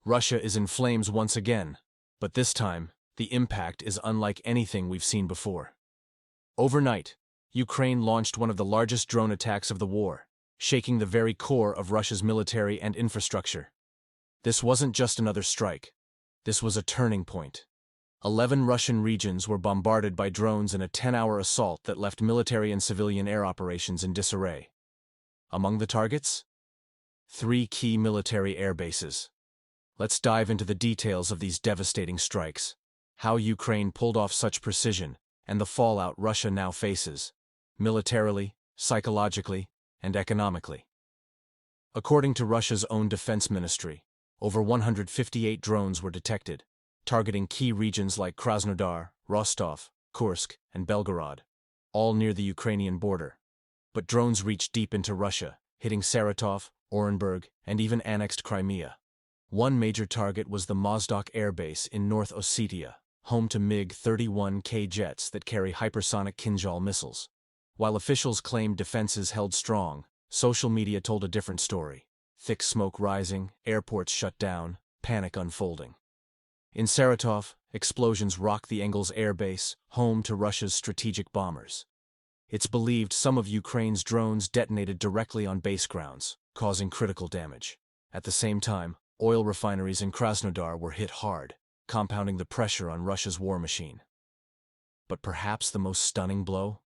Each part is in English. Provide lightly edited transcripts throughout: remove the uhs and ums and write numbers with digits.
Russia is in flames once again, but this time, the impact is unlike anything we've seen before. Overnight, Ukraine launched one of the largest drone attacks of the war, shaking the very core of Russia's military and infrastructure. This wasn't just another strike. This was a turning point. 11 Russian regions were bombarded by drones in a 10-hour assault that left military and civilian air operations in disarray. Among the targets? 3 key military airbases. Let's dive into the details of these devastating strikes, how Ukraine pulled off such precision, and the fallout Russia now faces, militarily, psychologically, and economically. According to Russia's own defense ministry, over 158 drones were detected, targeting key regions like Krasnodar, Rostov, Kursk, and Belgorod, all near the Ukrainian border. But drones reached deep into Russia, hitting Saratov, Orenburg, and even annexed Crimea. One major target was the Mozdok Air Base in North Ossetia, home to MiG-31K jets that carry hypersonic Kinzhal missiles. While officials claimed defenses held strong, social media told a different story. Thick smoke rising, airports shut down, panic unfolding. In Saratov, explosions rocked the Engels Air Base, home to Russia's strategic bombers. It's believed some of Ukraine's drones detonated directly on base grounds, causing critical damage. At the same time, oil refineries in Krasnodar were hit hard, compounding the pressure on Russia's war machine. But perhaps the most stunning blow?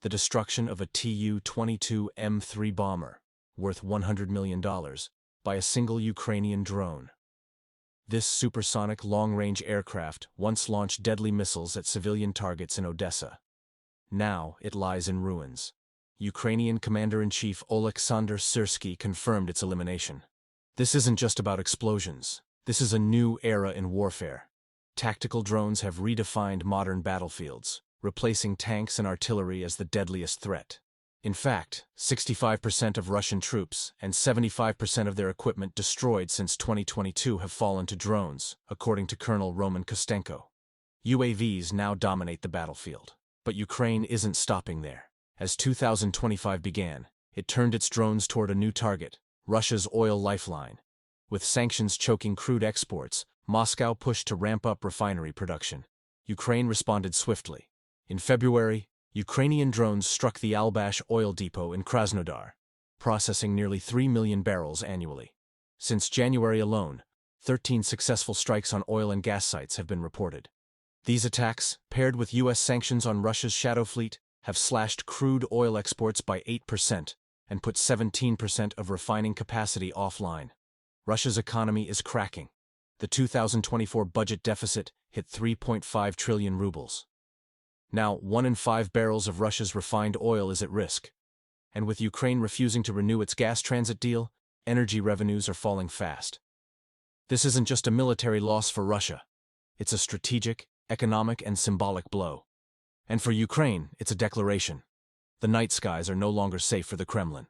The destruction of a Tu-22 M3 bomber, worth $100 million, by a single Ukrainian drone. This supersonic long-range aircraft once launched deadly missiles at civilian targets in Odessa. Now it lies in ruins. Ukrainian Commander-in-Chief Oleksandr Syrsky confirmed its elimination. This isn't just about explosions. This is a new era in warfare. Tactical drones have redefined modern battlefields, replacing tanks and artillery as the deadliest threat. In fact, 65% of Russian troops and 75% of their equipment destroyed since 2022 have fallen to drones, according to Colonel Roman Kostenko. UAVs now dominate the battlefield. But Ukraine isn't stopping there. As 2025 began, it turned its drones toward a new target, Russia's oil lifeline. With sanctions choking crude exports, Moscow pushed to ramp up refinery production. Ukraine responded swiftly. In February, Ukrainian drones struck the Albash oil depot in Krasnodar, processing nearly 3 million barrels annually. Since January alone, 13 successful strikes on oil and gas sites have been reported. These attacks, paired with U.S. sanctions on Russia's shadow fleet, have slashed crude oil exports by 8% and put 17% of refining capacity offline. Russia's economy is cracking. The 2024 budget deficit hit 3.5 trillion rubles. Now, 1 in 5 barrels of Russia's refined oil is at risk. And with Ukraine refusing to renew its gas transit deal, energy revenues are falling fast. This isn't just a military loss for Russia. It's a strategic, economic, and symbolic blow. And for Ukraine, it's a declaration. The night skies are no longer safe for the Kremlin.